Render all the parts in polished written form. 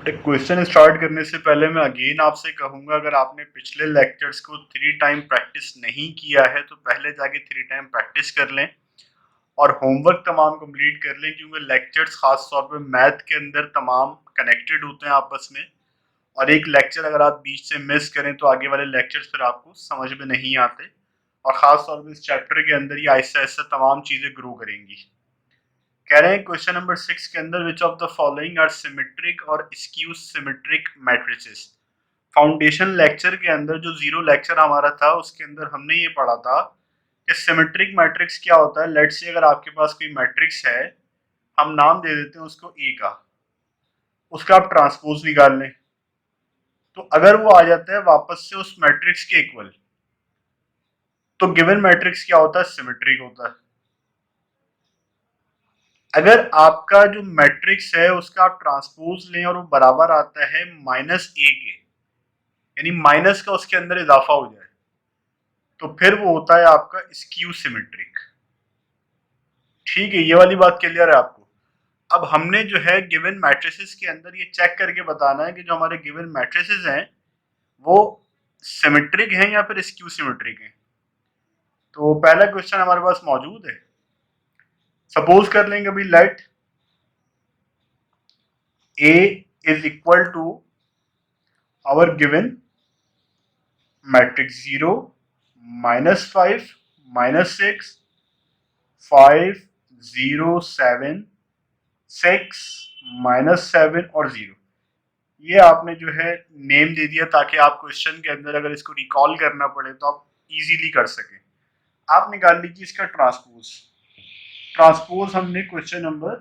Question start करने से पहले मैं अगेन आपसे कहूंगा, अगर आपने पिछले लेक्चर्स को 3 टाइम प्रैक्टिस नहीं किया है तो पहले जाके 3 टाइम प्रैक्टिस कर लें और होमवर्क तमाम कंप्लीट कर लें, क्योंकि लेक्चर्स खास तौर पे मैथ के अंदर तमाम कनेक्टेड होते हैं आपस में। और एक लेक्चर अगर आप बीच से मिस करें तो आगे वाले लेक्चर्स फिर आपको समझ में नहीं आते, और ख़ास तौर पे इस चैप्टर के अंदर ही आहिस्ता आहिस्ता तमाम चीज़ें ग्रो करेंगी। कह रहे हैं क्वेश्चन नंबर 6 के अंदर, which of the following are symmetric और skew symmetric matrices. Foundation lecture के अंदर जो 0 लेक्चर हमारा था उसके अंदर हमने ये पढ़ा था कि सिमेट्रिक मैट्रिक्स क्या होता है। लेट्स से अगर आपके पास कोई मैट्रिक्स है, हम नाम दे देते हैं उसको ए का, उसका आप ट्रांसपोज निकाल लें, तो अगर वो आ जाता है वापस से उस मैट्रिक्स के इक्वल, तो गिवन मैट्रिक्स क्या होता है, सिमेट्रिक होता है। अगर आपका जो मैट्रिक्स है उसका आप ट्रांसपोज लें और वो बराबर आता है माइनस ए के, यानी माइनस का उसके अंदर इजाफा हो जाए, तो फिर वो होता है आपका स्क्यू सिमेट्रिक। ठीक है, ये वाली बात क्लियर है आपको। अब हमने जो है गिवन मैट्रिसेस के अंदर ये चेक करके बताना है कि जो हमारे गिवन मैट्रिसेस हैं वो सिमेट्रिक हैं या फिर स्क्यू सिमेट्रिक हैं। तो पहला क्वेश्चन हमारे पास मौजूद है। सपोज कर लेंगे अभी, let a is equal to our given matrix 0, -5, -6, 5, 0, 7, 6, -7 और 0। ये आपने जो है नेम दे दिया ताकि आप क्वेश्चन के अंदर अगर इसको रिकॉल करना पड़े तो आप इजीली कर सकें। आप निकाल लीजिए इसका ट्रांसपोज। ट्रांसपोज हमने क्वेश्चन नंबर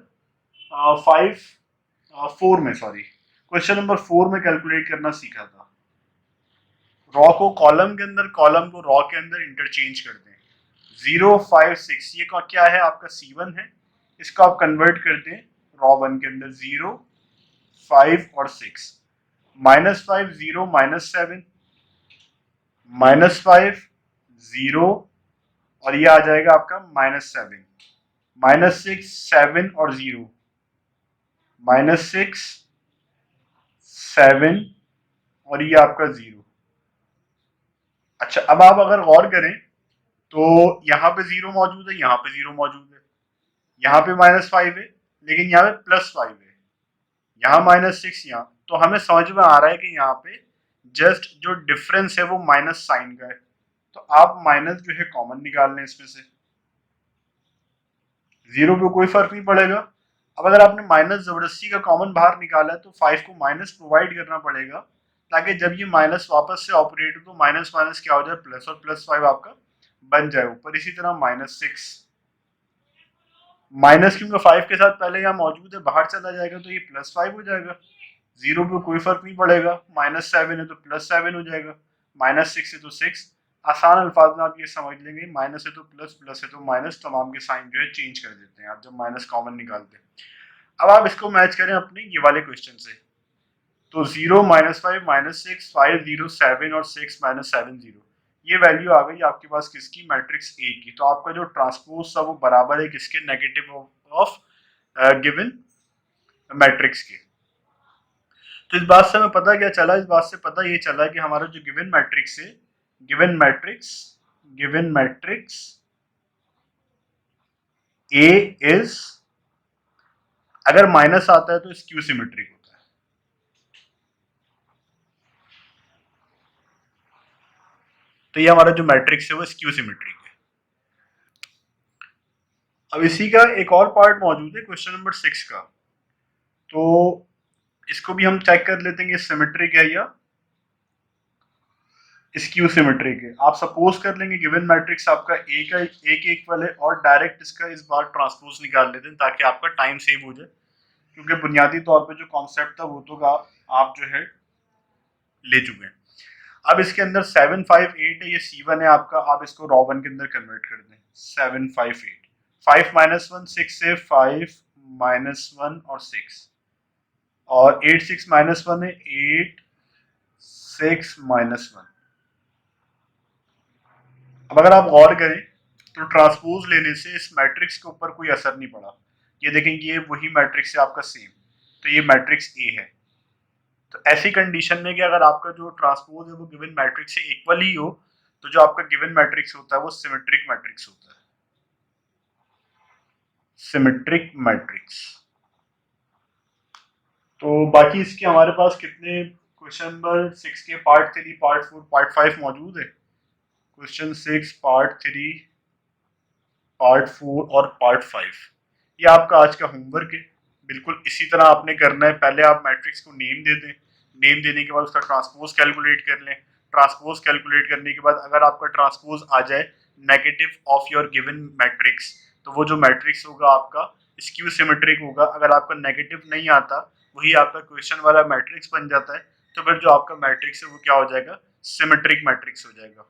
4 में, सॉरी, क्वेश्चन नंबर 4 में कैलकुलेट करना सीखा था। रॉ को कॉलम के अंदर, कॉलम को रॉ के अंदर इंटरचेंज कर दें। 0, 5, 6 ये क्या है, आपका C1 है। इसको आप कन्वर्ट कर दें रॉ 1 के अंदर, 0, 5 और 6। -5, 0, -7, -5, 0 और ये आ जाएगा आपका -7, -6, 7 और 0, -6, 7 और ये आपका 0। अच्छा, अब आप अगर गौर करें तो यहाँ पे 0 मौजूद है, यहाँ पे 0 मौजूद है, यहाँ पे -5 है, लेकिन यहाँ पे +5 है, यहाँ -6, यहाँ। तो हमें समझ में आ रहा है कि यहाँ पे जस्ट जो डिफरेंस है वो माइनस साइन का है, तो आप माइनस जो है कॉमन निकाल लें इसमें से। 0 पे कोई फर्क नहीं पड़ेगा। अब अगर आपने माइनस जबरदस्ती का कॉमन बाहर निकाला है तो 5 को माइनस प्रोवाइड करना पड़ेगा, ताकि जब ये माइनस वापस से ऑपरेट हो तो माइनस माइनस क्या हो जाए, प्लस, और +5 आपका बन जाए ऊपर। इसी तरह -6, माइनस क्योंकि 5 के साथ पहले यहाँ मौजूद है, बाहर चला जाएगा तो ये +5 हो जाएगा। 0 पे कोई फर्क नहीं पड़ेगा, -7 है तो +7 हो जाएगा, -6 है तो 6। आसान अल्फाज में आप ये समझ लेंगे, माइनस है तो प्लस, प्लस है तो माइनस, तमाम के साइन जो है चेंज कर देते हैं आप जब माइनस कॉमन निकालते हैं। अब आप इसको मैच करें अपने ये वाले क्वेश्चन से, तो 0, -5, -6, 5, 0, 7 और 6, -7, 0, ये वैल्यू आ गई आपके पास किसकी, मैट्रिक्स ए की। तो आपका जो ट्रांसपोज था वो बराबर है किसके, नेगेटिव ऑफ गिवन मैट्रिक्स के। तो इस बात से हमें पता क्या चला, इस बात से पता ये चला कि हमारा जो गिवन मैट्रिक्स है, गिवन मैट्रिक्स ए इज, अगर माइनस आता है तो स्क्यू सिमेट्रिक होता है। तो ये हमारा जो मैट्रिक्स है वो स्क्यू सिमेट्रिक है। अब इसी का एक और पार्ट मौजूद है क्वेश्चन नंबर 6 का, तो इसको भी हम चेक कर लेते हैं कि सिमेट्रिक है या स्क्यू सिमेट्रिक है। आप सपोज कर लेंगे गिवन मैट्रिक्स आपका ए का ए के इक्वल है, और डायरेक्ट इसका इस बार ट्रांसपोज निकाल लेते हैं ताकि आपका टाइम सेव हो जाए, क्योंकि बुनियादी तौर पे जो कॉन्सेप्ट था वो तो आप जो है ले चुके हैं। अब इसके अंदर 7, 5, 8 है, ये C1 है आपका। आप इसको रॉ 1 के अंदर कन्वर्ट कर दें, 7, 5, 8, 5 -1 6 है, 5 -1 और 6, और 8, 6 -1 है, 8, 6 -1। अब अगर आप गौर करें तो ट्रांसपोज लेने से इस मैट्रिक्स के ऊपर कोई असर नहीं पड़ा। ये देखें, ये वही मैट्रिक्स है आपका सेम, तो ये मैट्रिक्स ए है। तो ऐसी कंडीशन में कि अगर आपका जो ट्रांसपोज है वो गिवन मैट्रिक्स से इक्वल ही हो, तो जो आपका गिवन मैट्रिक्स होता है वो सिमेट्रिक मैट्रिक्स होता है, सिमेट्रिक मैट्रिक्स। तो बाकी इसके हमारे पास कितने क्वेश्चन नंबर 6 के पार्ट 3, पार्ट 4, पार्ट 5 मौजूद है। क्वेश्चन 6, पार्ट 3, पार्ट 4 और पार्ट 5, ये आपका आज का होमवर्क है। बिल्कुल इसी तरह आपने करना है। पहले आप मैट्रिक्स को नेम दे दें, नेम देने के बाद उसका ट्रांसपोज कैलकुलेट कर लें। ट्रांसपोज कैलकुलेट करने के बाद अगर आपका ट्रांसपोज आ जाए negative of your given matrix, तो वो जो मैट्रिक्स होगा आपका स्क्यू सिमेट्रिक होगा। अगर आपका नेगेटिव नहीं आता, वही आपका क्वेश्चन वाला मैट्रिक्स बन जाता है। तो फिर जो आपका मैट्रिक्स है वो क्या हो जाएगा, सिमेट्रिक मैट्रिक्स हो जाएगा।